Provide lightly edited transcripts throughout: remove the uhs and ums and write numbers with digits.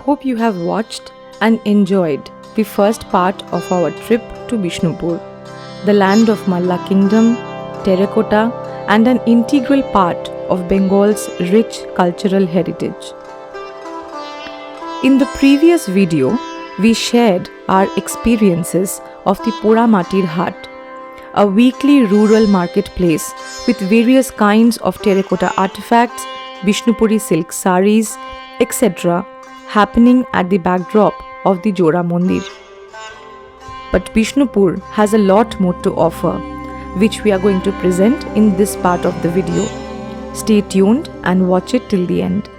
hope you have watched and enjoyed the first part of our trip to Bishnupur, the land of Malla Kingdom, terracotta, and an integral part of Bengal's rich cultural heritage. In the previous video, we shared our experiences of the Poramatir Haat, a weekly rural marketplace with various kinds of terracotta artifacts, Bishnupuri silk saris, etc. happening at the backdrop of the Jora Mandir. But Bishnupur has a lot more to offer, which we are going to present in this part of the video. Stay tuned and watch it till the end.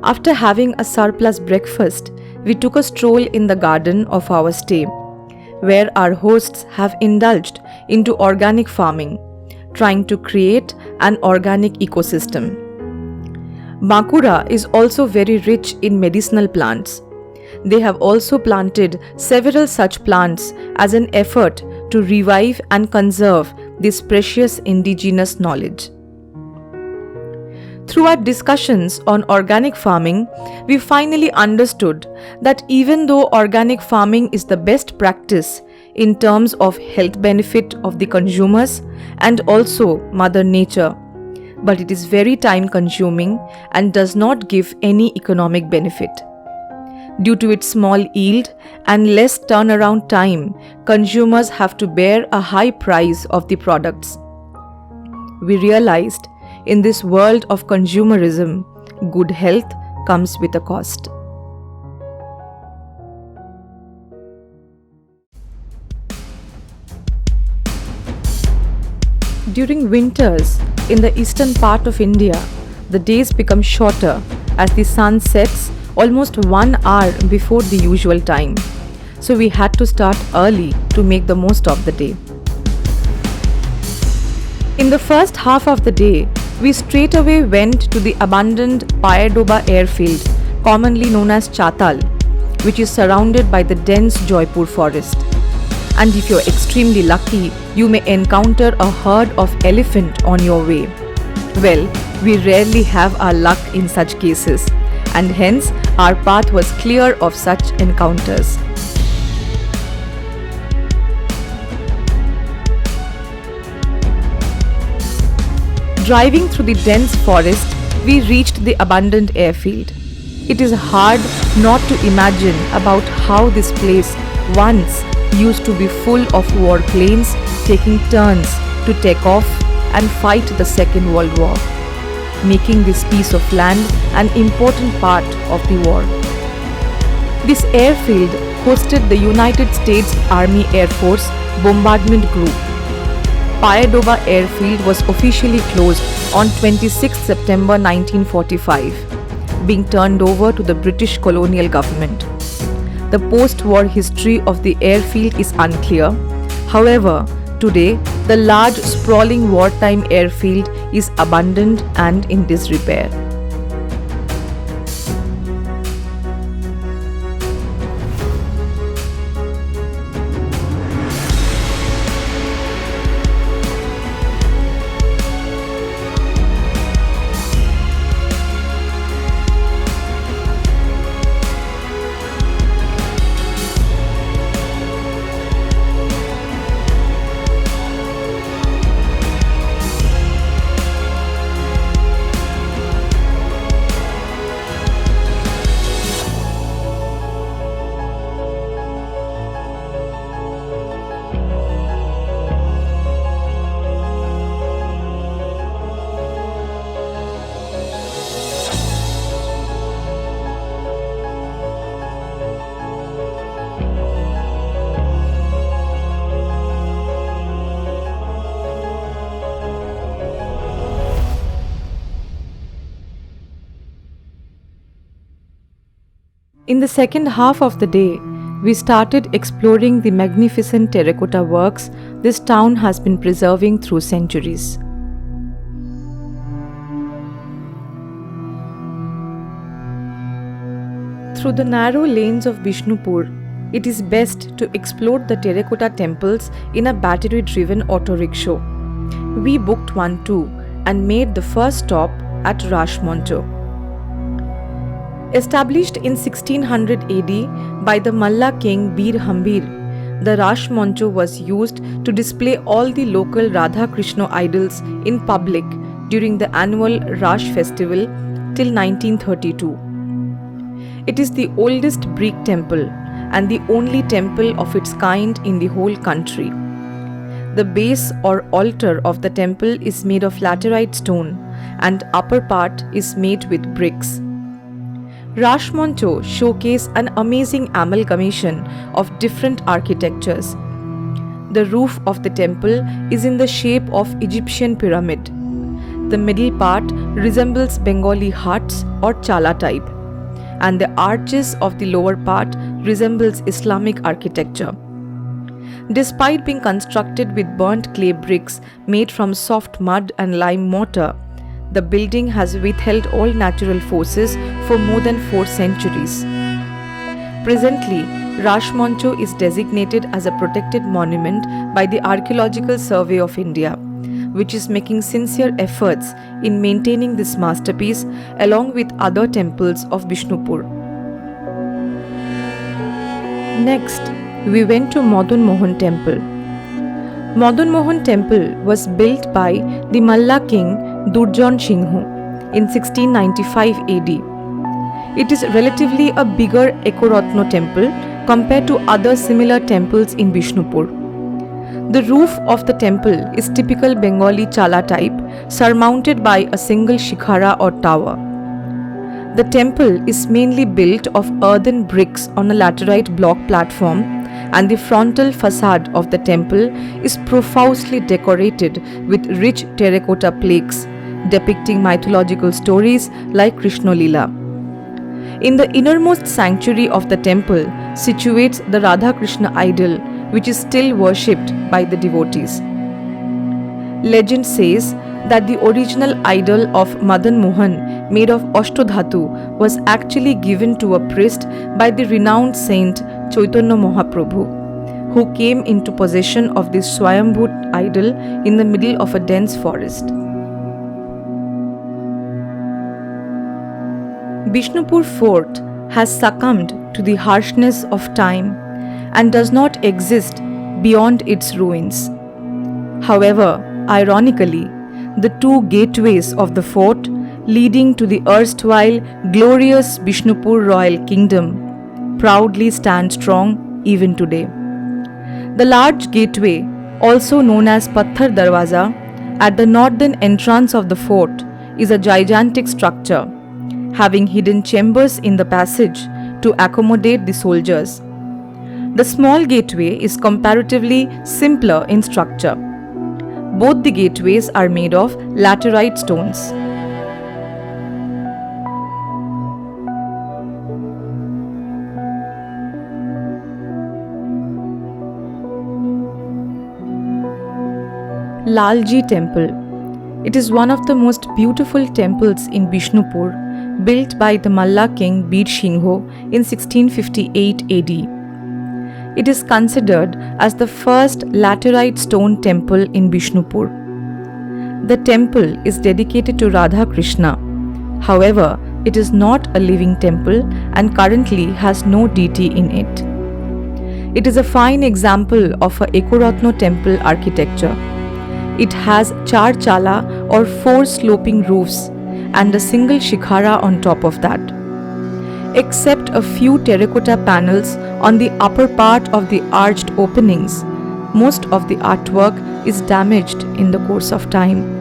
After having a surplus breakfast, we took a stroll in the garden of our stay, where our hosts have indulged into organic farming, trying to create an organic ecosystem. Bankura is also very rich in medicinal plants. They have also planted several such plants as an effort to revive and conserve this precious indigenous knowledge. Through our discussions on organic farming, we finally understood that even though organic farming is the best practice in terms of health benefit of the consumers and also Mother Nature, but it is very time consuming and does not give any economic benefit. Due to its small yield and less turnaround time, consumers have to bear a high price of the products. We realized in this world of consumerism, good health comes with a cost. During winters in the eastern part of India, the days become shorter as the sun sets almost 1 hour before the usual time. So we had to start early to make the most of the day. In the first half of the day, we straightaway went to the abandoned Payadoba airfield, commonly known as Chatal, which is surrounded by the dense Jaipur forest. And if you're extremely lucky, you may encounter a herd of elephant on your way. Well, we rarely have our luck in such cases, and hence our path was clear of such encounters. Driving through the dense forest, we reached the abandoned airfield. It is hard not to imagine about how this place once used to be full of warplanes taking turns to take off and fight the Second World War, making this piece of land an important part of the war. This airfield hosted the United States Army Air Force Bombardment Group. Payadoba airfield was officially closed on 26 September 1945, being turned over to the British colonial government. The post-war history of the airfield is unclear. However, today, the large sprawling wartime airfield is abandoned and in disrepair. In the second half of the day, we started exploring the magnificent terracotta works this town has been preserving through centuries. Through the narrow lanes of Bishnupur, it is best to explore the terracotta temples in a battery-driven auto rickshaw. We booked one too and made the first stop at Rashmonto. Established in 1600 AD by the Malla king Bir Hambir, the Rashmonto was used to display all the local Radha Krishna idols in public during the annual Rash festival till 1932. It is the oldest brick temple and the only temple of its kind in the whole country. The base or altar of the temple is made of laterite stone and upper part is made with bricks. Rashmonto showcase an amazing amalgamation of different architectures. The roof of the temple is in the shape of Egyptian pyramid. The middle part resembles Bengali huts or chala type, and the arches of the lower part resembles Islamic architecture. Despite being constructed with burnt clay bricks made from soft mud and lime mortar, the building has withheld all natural forces for more than 4 centuries. Presently, Rashmonto is designated as a protected monument by the Archaeological Survey of India, which is making sincere efforts in maintaining this masterpiece along with other temples of Bishnupur. Next, we went to Madan Mohan Temple. Madan Mohan Temple was built by the Malla king Durjan Singh in 1695 AD. It is relatively a bigger Ekoratna temple compared to other similar temples in Bishnupur. The roof of the temple is typical Bengali chala type, surmounted by a single shikhara or tower. The temple is mainly built of earthen bricks on a laterite block platform, and the frontal facade of the temple is profusely decorated with rich terracotta plaques depicting mythological stories like Krishna Lila. In the innermost sanctuary of the temple situates the Radha Krishna idol, which is still worshipped by the devotees. Legend says that the original idol of Madan Mohan, made of Ashtadhatu, was actually given to a priest by the renowned saint Chaitanya Mahaprabhu, who came into possession of this Swayambhu idol in the middle of a dense forest. Bishnupur Fort has succumbed to the harshness of time and does not exist beyond its ruins. However, ironically, the 2 gateways of the fort leading to the erstwhile glorious Bishnupur royal kingdom proudly stand strong even today. The large gateway, also known as Patthar Darwaza, at the northern entrance of the fort is a gigantic structure, having hidden chambers in the passage to accommodate the soldiers. The small gateway is comparatively simpler in structure. Both the gateways are made of laterite stones. Lalji Temple. It is one of the most beautiful temples in Bishnupur, built by the Malla king Bir Singh in 1658 AD. It is considered as the first laterite stone temple in Bishnupur. The temple is dedicated to Radha Krishna. However, it is not a living temple and currently has no deity in it. It is a fine example of a Ekoratna temple architecture. It has 4 chala or 4 sloping roofs and a single shikhara on top of that. Except a few terracotta panels on the upper part of the arched openings, most of the artwork is damaged in the course of time.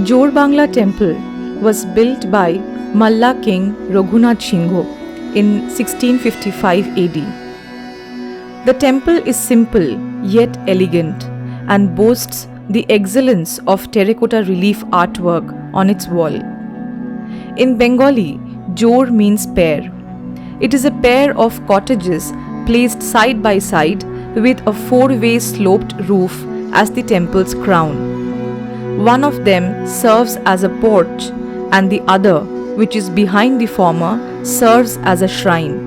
Jorbangla Temple was built by Malla king Raghunath Singh in 1655 AD. The temple is simple yet elegant and boasts the excellence of terracotta relief artwork on its wall. In Bengali, Jor means pair. It is a pair of cottages placed side by side with a four-way sloped roof as the temple's crown. One of them serves as a porch and the other, which is behind the former, serves as a shrine.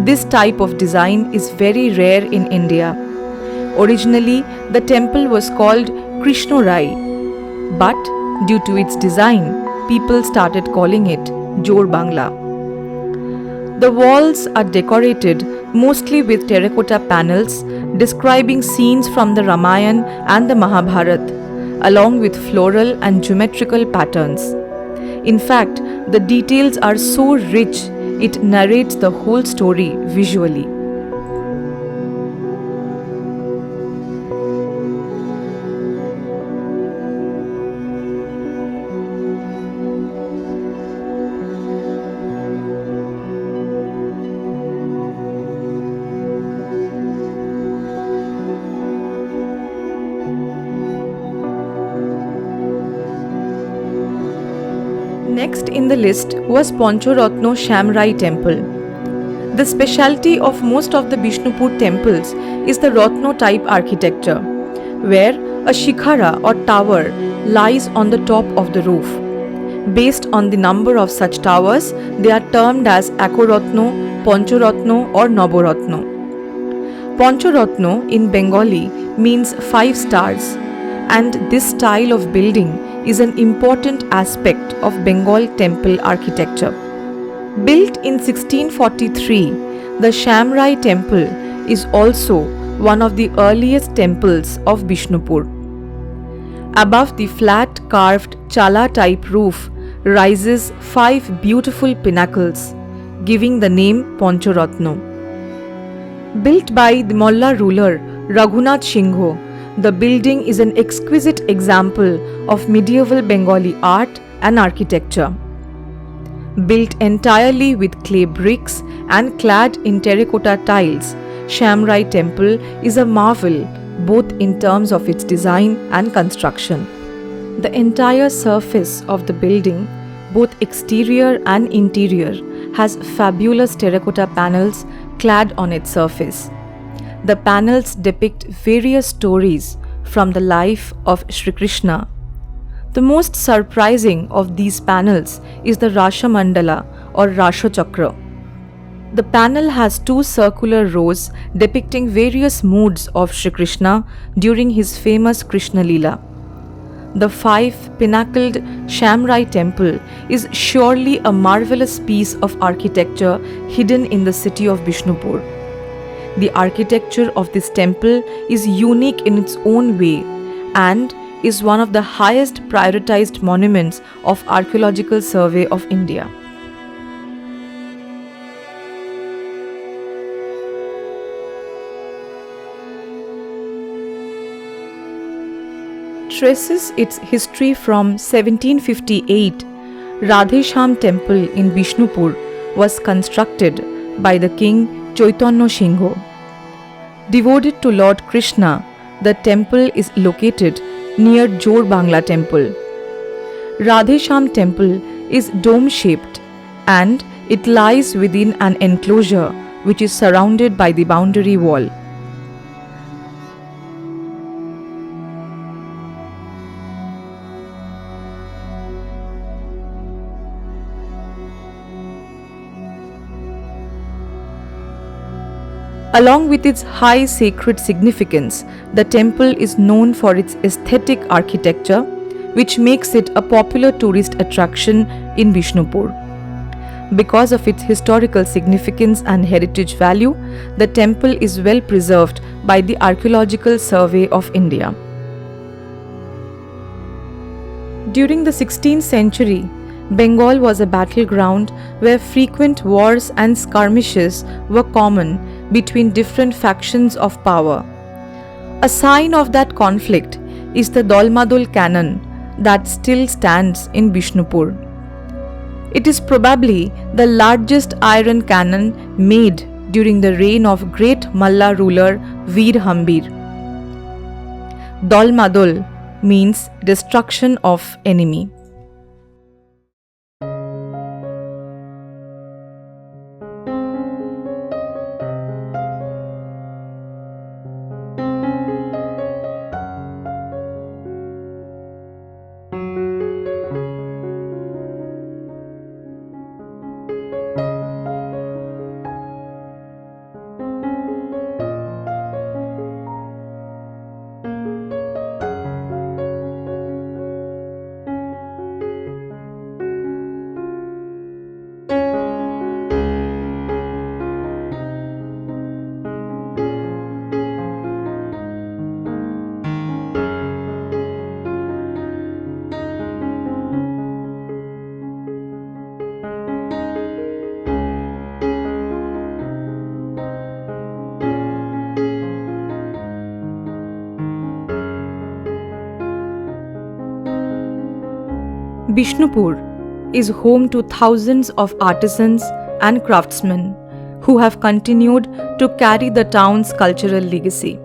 This type of design is very rare in India. Originally, the temple was called Krishnorai, but due to its design, people started calling it Jor Bangla. The walls are decorated mostly with terracotta panels describing scenes from the Ramayana and the Mahabharata, along with floral and geometrical patterns. In fact, the details are so rich it narrates the whole story visually. Next in the list was Pancharatna Shamrai Temple. The specialty of most of the Bishnupur temples is the Ratna type architecture, where a shikhara or tower lies on the top of the roof. Based on the number of such towers, they are termed as Ekoratna, Pancharatna or Navaratna. Pancharatna in Bengali means 5 stars, and this style of building is an important aspect of Bengal temple architecture. Built in 1643, the Shamrai temple is also one of the earliest temples of Bishnupur. Above the flat carved chala type roof rises 5 beautiful pinnacles, giving the name Pancharatna. Built by the Molla ruler Raghunath Singho, the building is an exquisite example of medieval Bengali art and architecture. Built entirely with clay bricks and clad in terracotta tiles, Shamrai Temple is a marvel both in terms of its design and construction. The entire surface of the building, both exterior and interior, has fabulous terracotta panels clad on its surface. The panels depict various stories from the life of Sri Krishna. The most surprising of these panels is the Rasha Mandala or Rasha Chakra. The panel has 2 circular rows depicting various moods of Sri Krishna during his famous Krishna Leela. The 5 pinnacled Shamrai temple is surely a marvelous piece of architecture hidden in the city of Bishnupur. The architecture of this temple is unique in its own way and is one of the highest prioritized monuments of Archaeological Survey of India. Traces its history from 1758. Radhesham Temple in Bishnupur was constructed by the king Chaitanya Singho. Devoted to Lord Krishna, the temple is located near Jor Bangla temple. Radhesham temple is dome-shaped and it lies within an enclosure which is surrounded by the boundary wall. Along with its high sacred significance, the temple is known for its aesthetic architecture, which makes it a popular tourist attraction in Bishnupur. Because of its historical significance and heritage value, the temple is well preserved by the Archaeological Survey of India. During the 16th century, Bengal was a battleground where frequent wars and skirmishes were common between different factions of power. A sign of that conflict is the Dolmadol cannon that still stands in Bishnupur. It is probably the largest iron cannon made during the reign of great Malla ruler Veer Hambir. Dolmadol means destruction of enemy. Bishnupur is home to thousands of artisans and craftsmen who have continued to carry the town's cultural legacy.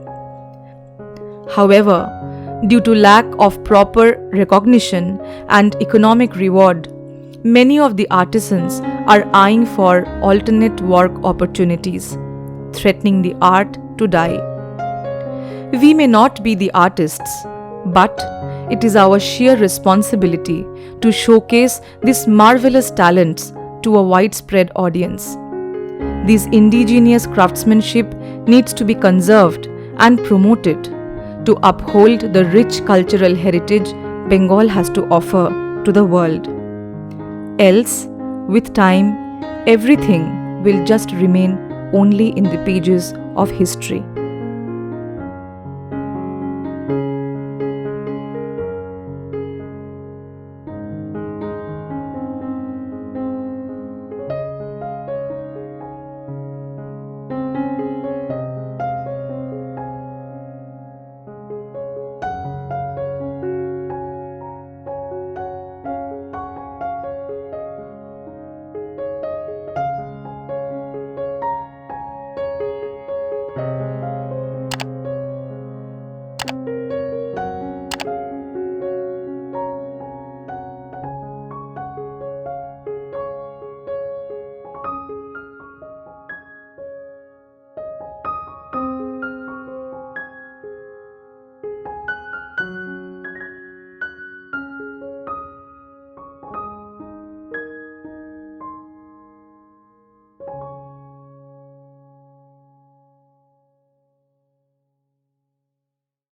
However, due to lack of proper recognition and economic reward, many of the artisans are eyeing for alternate work opportunities, threatening the art to die. We may not be the artists, but it is our sheer responsibility to showcase these marvelous talents to a widespread audience. This indigenous craftsmanship needs to be conserved and promoted to uphold the rich cultural heritage Bengal has to offer to the world. Else, with time, everything will just remain only in the pages of history.